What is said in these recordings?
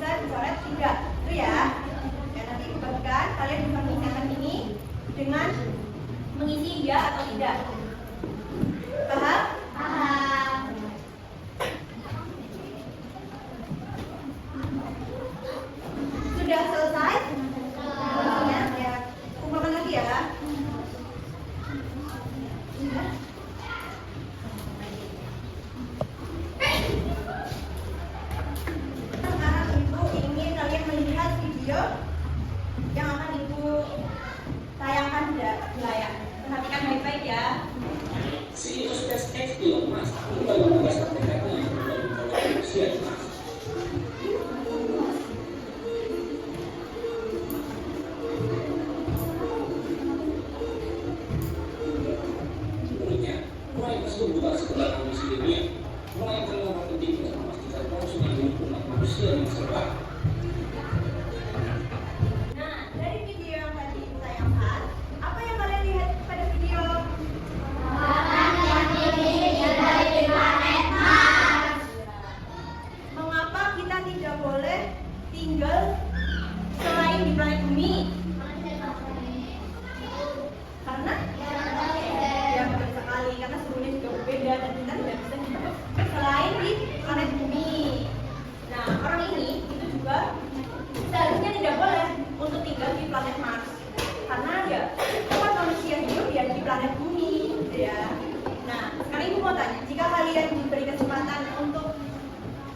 bisa dicoret tidak, itu ya. Ya nanti dibagikan, kalian bisa mengisahkan ini dengan mengisi iya atau tidak. Paham? Paham. Sudah selesai? Ya, kumpulkan lagi ya. Sekarang Ibu ingin kalian melihat video yang akan Ibu tayangkan di layar. Perhatikan baik-baik ya. CEO SpaceX Elon Musk kembali menegaskan tekadnya untuk membangun manusia di Mars. Menurutnya, proyek tersebut bukan sekedar ambisi dunia, melainkan langkah penting untuk memastikan konsumen hidup umat manusia yang serba. Nah, dari video yang tadi Ibu tayangkan, apa yang kalian lihat pada video? Mengapa kita tidak boleh tinggal selain di planet bumi? Karena ya betul sekali, karena suhunya juga berbeda dan kita tidak bisa hidup selain di planet bumi. Nah, orang ini itu juga seharusnya tidak boleh untuk tinggal di planet Mars, karena ya tempat manusia hidup ya di planet bumi, gitu ya. Nah, sekarang Ibu mau tanya, jika kalian diberi kesempatan untuk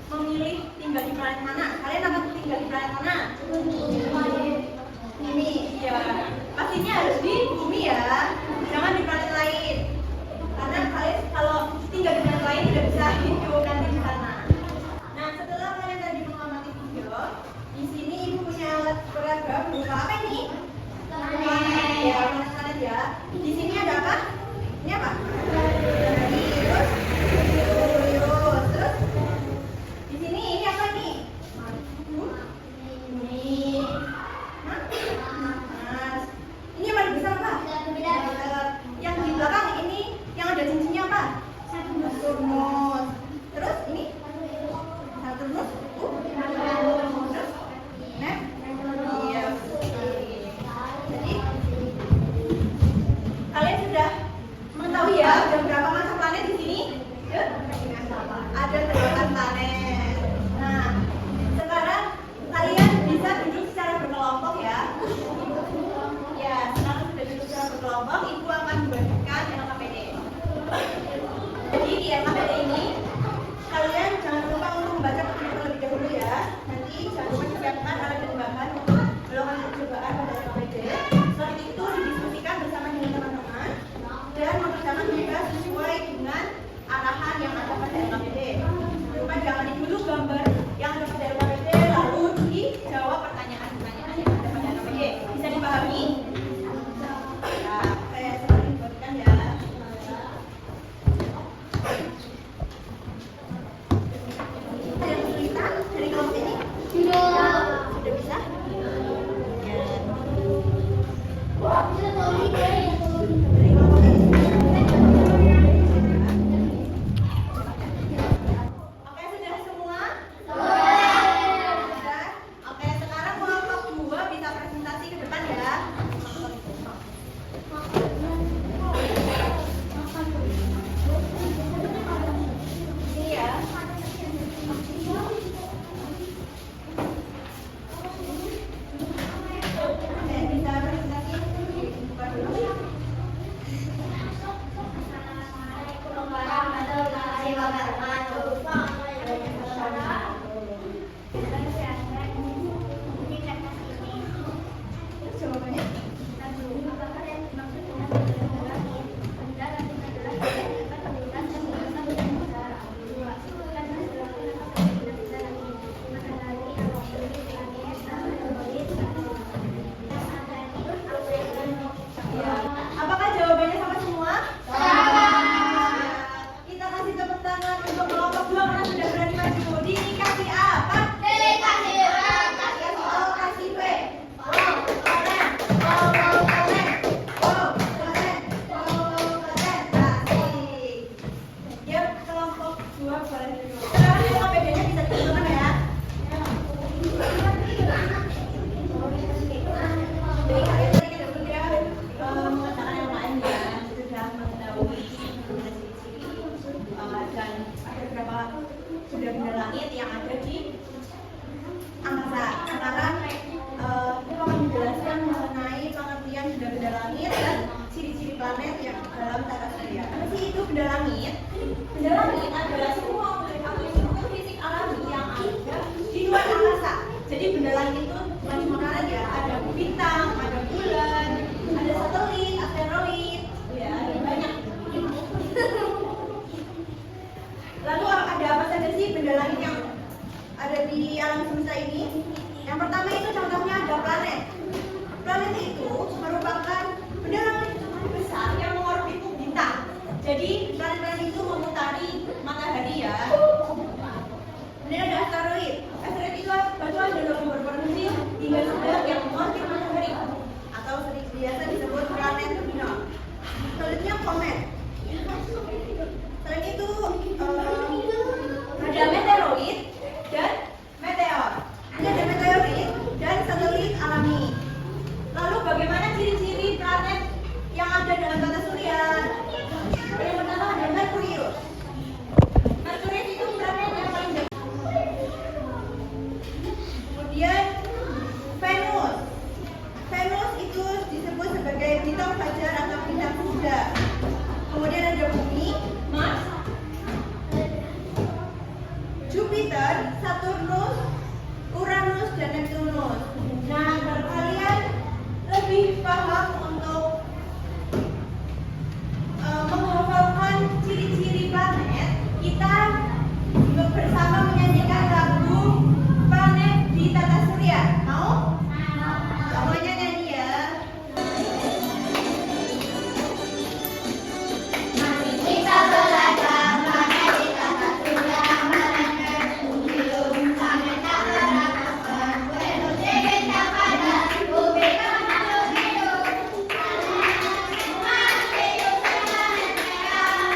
memilih tinggal di planet mana, kalian akan tinggal di planet mana? Bumi, ya. Pastinya harus di bumi ya, jangan di planet lain. Karena kalian kalau tinggal di planet lain tidak bisa hidup nanti di sana. Nah, setelah kalian tadi mengamati video, di sini Ibu punya alat beragam berupa apa ini? Planet ya, planet ya. Di sini ada apa? Ini apa? Terus, terus di sini ini apa ini? Bumi. Mas, ini yang paling besar apa? Yang di belakang ini yang ada cincinnya apa? Saturnus. Terus ini? Saturnus. Terus? Iya. Jadi kalian sudah mengetahui ya ada berapa macam planet di sini? Ada 8 planet. Nah, sekarang kalian bisa duduk secara berkelompok ya. Ya, sekarang sudah duduk secara berkelompok, Ibu akan membagikan LKPD. Jadi di LKPD ini kalian jangan lupa untuk membaca terlebih dahulu ya. Nanti jangan lupa disiapkan alat dan bahan untuk melakukan percobaan pada LKPD. Setelah itu didiskusikan bersama dengan teman-teman dan mengerjakan tugas sesuai dengan arahan yang ada pada LKPD. Lupa diamati dulu gambar yang ada pada LKPD, lalu dijawab pertanyaan-pertanyaan yang ada pada LKPD. Bisa dipahami? Nah, saya selalu buatkan ya. Ada yang kesulitan dari kelompok ini? Sudah bisa? Ya. Dari kelompok ini. Oke, sudah semua? Sudah. Oke, sekarang kelompok 2 bisa presentasi ke depan ya. Sini ya. Oke, bisa presentasi. Buka dulu. Assalamualaikum warahmatullahi wabarakatuh. Jawabannya? Apakah jawabannya sama semua? Kita kasih tepuk tangan untuk kelompok 2 karena sudah berani maju. Dikasih apa? Dikasih A, kasih O, kasih B. Wow, keren. Wow, keren. Wow, keren. Wow, keren. Kasih. Ya, kelompok 2 boleh dulu. Sekarang LKPD-nya bisa ditentukan ya. benda-benda langit yang ada di angkasa. Sekarang kita akan menjelaskan mengenai pengertian benda-benda langit dan ciri-ciri planet yang dalam tata surya. Apa sih itu benda langit? Benda langit adalah semua struktur fisik alami yang ada di luar angkasa. Jadi benda langit itu macam-macam ya, ada bintang, ada bulan, ada satelit, asteroid, ya ada banyak. Lalu ada apa saja sih benda langit yang ada di alam semesta ini? Yang pertama itu contohnya ada planet. Planet itu merupakan benda langit besar yang mengorbiti bintang. Jadi planet-planet itu memutari matahari ya. Kemudian ada asteroid. Asteroid itu batuan dan logam berwarna kecil hingga sedang yang mengorbit matahari atau biasa disebut planet terminal. Selanjutnya komet. Selain itu ada meteoroid dan meteor. Ini ada meteorit dan satelit alami. Lalu bagaimana ciri-ciri planet yang ada dalam tata surya? Yang pertama ada Merkurius. Merkurius itu planet yang paling dekat. Kemudian Venus. Venus itu disebut sebagai bintang fajar atau bintang muda. Kemudian ada Bumi, Mars, Jupiter, Saturnus, Uranus, dan Neptunus. Nah, kalau kalian lebih paham untuk menghafalkan ciri-ciri planet, kita bersama menyanyikan lagu Planet di Tata Surya. Mau? Semuanya nyanyi ya. Mari kita belajar planet di tata surya, planet bumi, planet tak berakar, Venus kita pada bumi kamu hidup, Mars itu planet merah.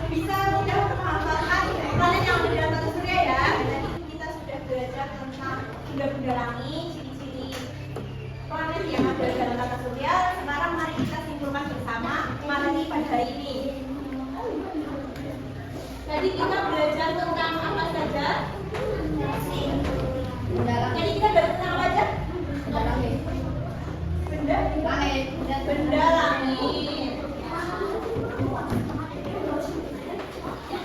Bisa mudah menghafalkan planet yang ada di dalam tata surya ya. Tadi kita sudah belajar tentang benda-benda langit, ciri-ciri planet yang ada di dalam tata surya. Sekarang mari kita simpulkan bersama materi pada hari ini. Tadi kita belajar tentang apa saja? Jadi kita belajar tentang apa aja? Benda langit. Benda langit.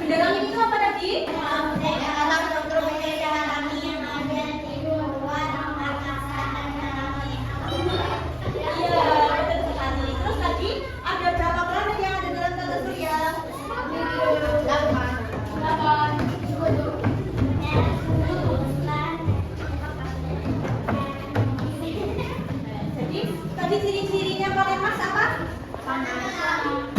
Benda langit itu apa tadi? Alam struktur benda langit yang ada di luar angkasa dan dalam Iya, betul sekali. Terus tadi ada berapa planet yang ada dalam tata surya? 8. Jadi tadi ciri-cirinya planet Mars apa? Panas.